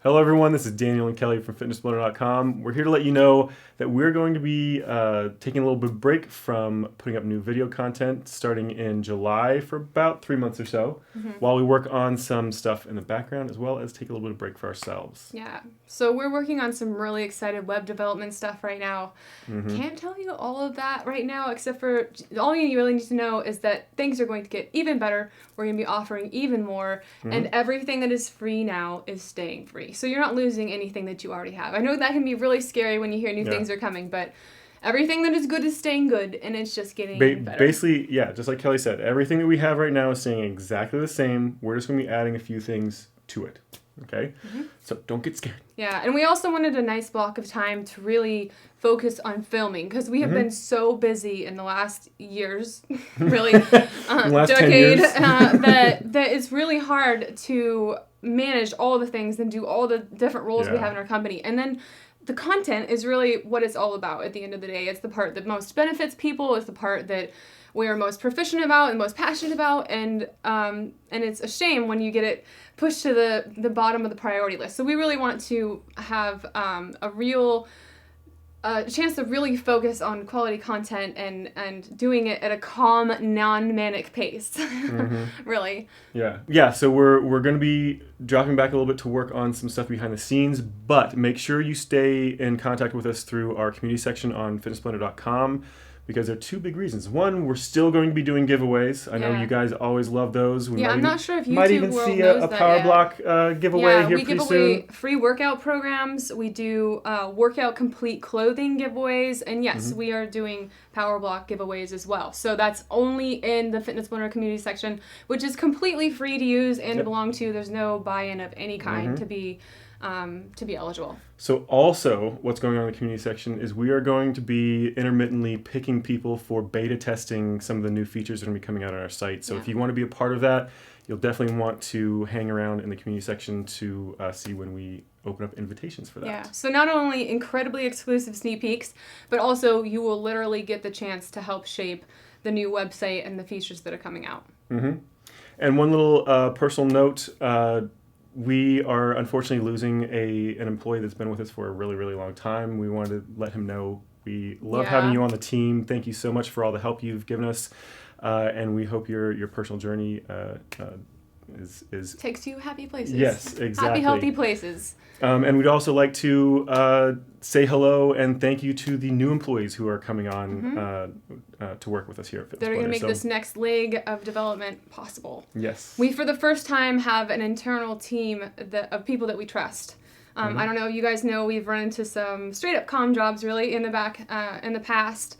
Hello everyone, this is Daniel and Kelly from fitnessblender.com. We're here to let you know that we're going to be taking a little bit of break from putting up new video content starting in July for about 3 months or so, while we work on some stuff in the background as well as take a little bit of break for ourselves. Yeah, so we're working on some really excited web development stuff right now. Can't tell you all of that right now, except for all you really need to know is that things are going to get even better. We're going to be offering even more, and everything that is free now is staying free. So you're not losing anything that you already have. I know that can be really scary when you hear new things are coming, but everything that is good is staying good, and it's just getting better. Basically, yeah, just like Kelly said, everything that we have right now is staying exactly the same. We're just going to be adding a few things to it. Okay? So don't get scared. Yeah, and we also wanted a nice block of time to really focus on filming because we have been so busy in the last years, really, last decade, 10 years. that it's really hard to manage all the things and do all the different roles we have in our company. And then the content is really what it's all about at the end of the day. It's the part that most benefits people. It's the part that we are most proficient about and most passionate about, and it's a shame when you get it pushed to the bottom of the priority list. So we really want to have a real chance to really focus on quality content and doing it at a calm, non-manic pace, really. Yeah. So we're going to be dropping back a little bit to work on some stuff behind the scenes, but make sure you stay in contact with us through our community section on fitnessblender.com. Because there are two big reasons. One, we're still going to be doing giveaways. I know you guys always love those. I'm not sure if YouTube might even world see knows a that PowerBlock giveaway here pretty soon. We give away free workout programs. We do workout complete clothing giveaways. And yes, we are doing PowerBlock giveaways as well. So that's only in the Fitness Blender community section, which is completely free to use and to belong to. There's no buy-in of any kind to be eligible. So also, what's going on in the community section is we are going to be intermittently picking people for beta testing some of the new features that are going to be coming out on our site. So if you want to be a part of that, you'll definitely want to hang around in the community section to see when we open up invitations for that. Yeah, so not only incredibly exclusive sneak peeks, but also you will literally get the chance to help shape the new website and the features that are coming out. And one little personal note, we are unfortunately losing an employee that's been with us for a really, really long time. We wanted to let him know we love having you on the team. Thank you so much for all the help you've given us, and we hope your personal journey is takes you happy places. Yes, exactly. Happy, healthy places. And we'd also like to say hello and thank you to the new employees who are coming on to work with us here at Fitness Blender. They're going to make this next leg of development possible. Yes. We, for the first time, have an internal team of people that we trust. I don't know, you guys know we've run into some straight-up comm jobs, really, in the past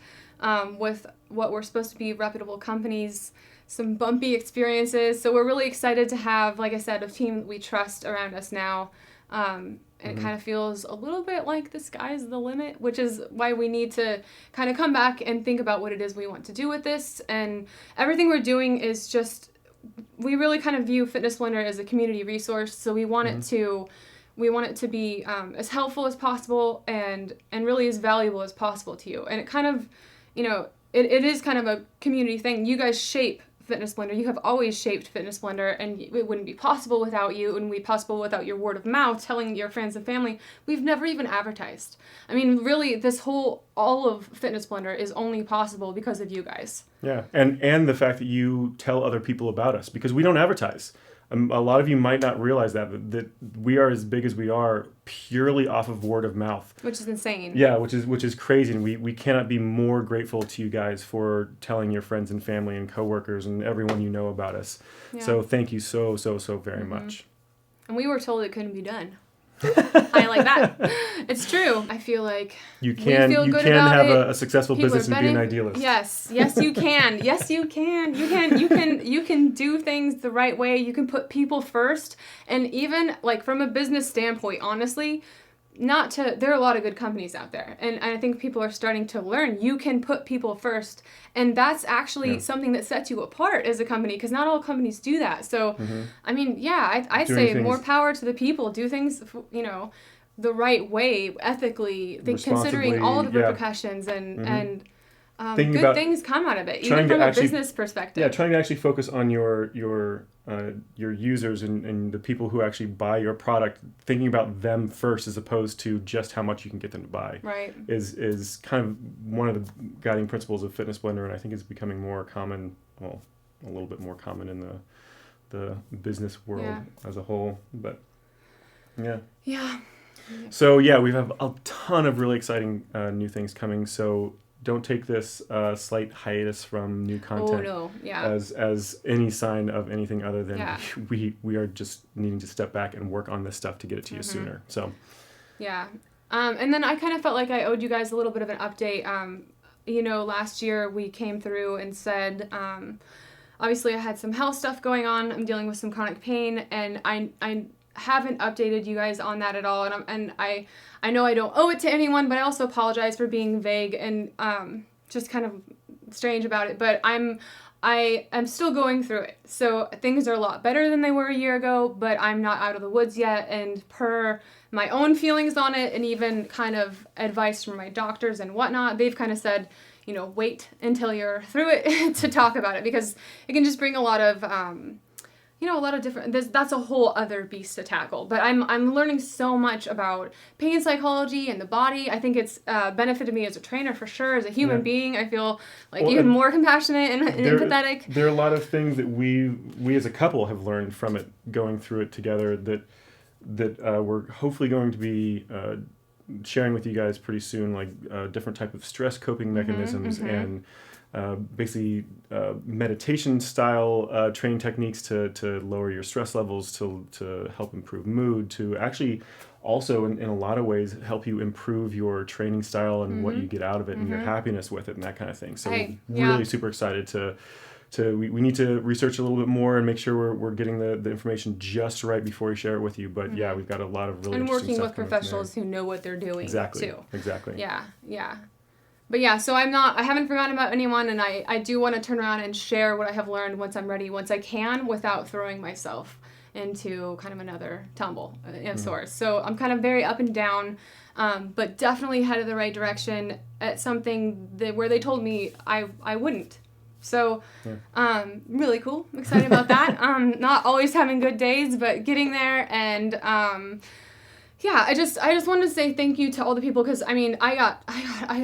with what were supposed to be reputable companies, some bumpy experiences. So we're really excited to have, like I said, a team that we trust around us now. And it kind of feels a little bit like the sky's the limit, which is why we need to kind of come back and think about what it is we want to do with this. And everything we're doing is just, we really kind of view Fitness Blender as a community resource. So we want it to be as helpful as possible and really as valuable as possible to you. And it kind of, it is kind of a community thing. You guys shape Fitness Blender. You have always shaped Fitness Blender, and it wouldn't be possible without you. It wouldn't be possible without your word of mouth, telling your friends and family. We've never even advertised. I mean, really, all of Fitness Blender is only possible because of you guys. Yeah, and the fact that you tell other people about us, because we don't advertise. A lot of you might not realize that we are as big as we are purely off of word of mouth. Which is insane. Yeah, which is crazy, and we cannot be more grateful to you guys for telling your friends and family and coworkers and everyone you know about us. Yeah. So thank you so very much. And we were told it couldn't be done. I like that. It's true. I feel like you can have a successful business and be an idealist. Yes, you can. Yes, you can. You can do things the right way. You can put people first, and even like from a business standpoint, honestly, there are a lot of good companies out there, and I think people are starting to learn you can put people first, and that's actually something that sets you apart as a company, because not all companies do that. So, I mean, I'd say more power to the people. Do things, the right way, ethically, considering all the repercussions and good things come out of it, even from a business perspective. Yeah, trying to actually focus on your your users and the people who actually buy your product, thinking about them first as opposed to just how much you can get them to buy, right, is kind of one of the guiding principles of Fitness Blender, and I think it's becoming more common, well, a little bit more common in the business world as a whole. But yeah. So yeah, we have a ton of really exciting new things coming. So don't take this slight hiatus from new content as any sign of anything other than we are just needing to step back and work on this stuff to get it to you sooner. So and then I kind of felt like I owed you guys a little bit of an update. Last year we came through and said, obviously I had some health stuff going on. I'm dealing with some chronic pain, and I haven't updated you guys on that at all, and I know I don't owe it to anyone, but I also apologize for being vague and just kind of strange about it, but I am still going through it. So things are a lot better than they were a year ago, but I'm not out of the woods yet, and per my own feelings on it and even kind of advice from my doctors and whatnot, they've kind of said, wait until you're through it to talk about it, because it can just bring a lot of a lot of different, that's a whole other beast to tackle. But I'm learning so much about pain psychology and the body. I think it's benefited me as a trainer for sure. As a human being, I feel like even more compassionate and empathetic. There are a lot of things that we as a couple have learned from it, going through it together, that we're hopefully going to be sharing with you guys pretty soon, like different type of stress coping mechanisms and basically meditation style training techniques to lower your stress levels, to help improve mood, to actually also in a lot of ways help you improve your training style and what you get out of it and your happiness with it and that kind of thing. So really super excited to we need to research a little bit more and make sure we're getting the information just right before we share it with you. But yeah, we've got a lot of really interesting stuff working with professionals who know what they're doing too. Exactly. Yeah. But yeah, so I haven't forgotten about anyone, and I do want to turn around and share what I have learned once I'm ready, once I can, without throwing myself into kind of another tumble of sorts. So I'm kind of very up and down, but definitely headed the right direction at something where they told me I wouldn't. So really cool. I'm excited about that. Not always having good days, but getting there, and I just wanted to say thank you to all the people, because I got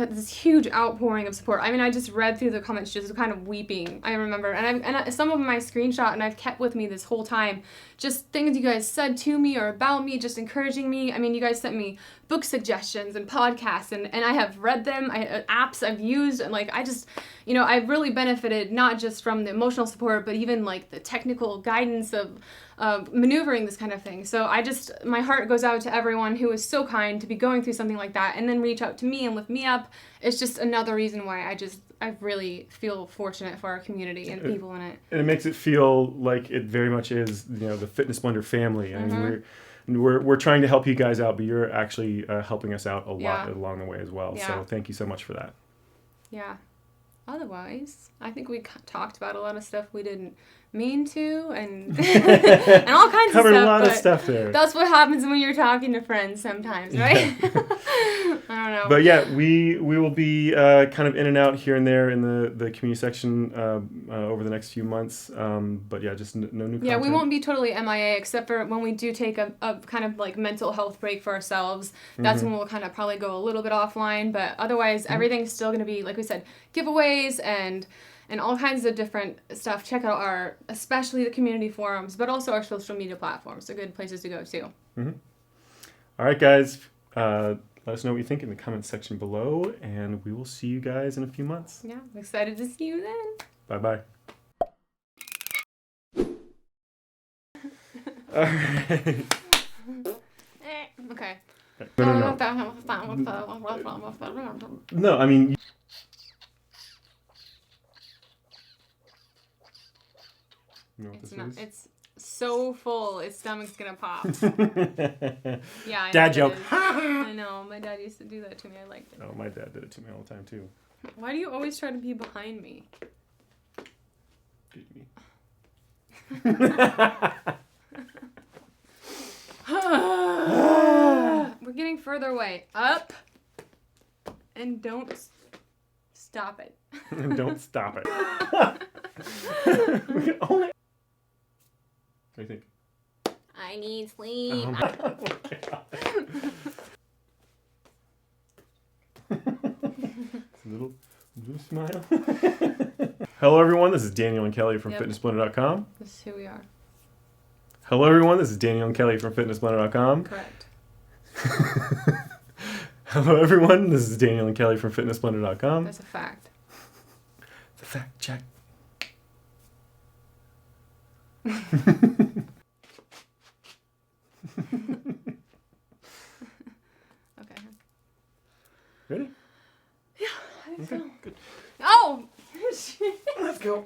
this huge outpouring of support. I just read through the comments just kind of weeping. I remember, and some of them I screenshot and I've kept with me this whole time. Just things you guys said to me or about me, just encouraging me. You guys sent me book suggestions and podcasts, and I have read them. Apps I've used, and I've really benefited not just from the emotional support, but even like the technical guidance of maneuvering this kind of thing. So my heart goes out to everyone who is so kind to be going through something like that and then reach out to me and lift me up. It's just another reason why I really feel fortunate for our community and people in it. And it makes it feel like it very much is, the Fitness Blender family. We're trying to help you guys out, but you're actually helping us out a lot along the way as well. Yeah. So thank you so much for that. Yeah. Otherwise, I think we talked about a lot of stuff we didn't mean to, and and all kinds of stuff. Covered a lot of stuff there. That's what happens when you're talking to friends sometimes, right? I don't know. But yeah, we will be kind of in and out here and there in the community section over the next few months. But yeah, just no new content. Yeah, we won't be totally MIA except for when we do take a kind of like mental health break for ourselves. That's when we'll kind of probably go a little bit offline. But otherwise, everything's still going to be, like we said, giveaways and all kinds of different stuff. Check out especially the community forums, but also our social media platforms. They're good places to go too. All right, guys. Let us know what you think in the comments section below, and we will see you guys in a few months. Yeah, I'm excited to see you then. Bye-bye. All right. Okay. No, I mean... You know what this is? It's so full, its stomach's gonna pop. Yeah, dad joke. I know, my dad used to do that to me. I liked it. Oh, my dad did it to me all the time too. Why do you always try to be behind me? Beat me. We're getting further away. Up. And don't stop it. Don't stop it. We can only do you think? I need sleep. Oh my little smile. Hello, everyone. This is Daniel and Kelly from fitnessblender.com. This is who we are. Hello, everyone. This is Daniel and Kelly from fitnessblender.com. Correct. Hello, everyone. This is Daniel and Kelly from fitnessblender.com. That's a fact. The fact check. Okay. Ready? Yeah, I think Okay, so. good. Oh! Let's go.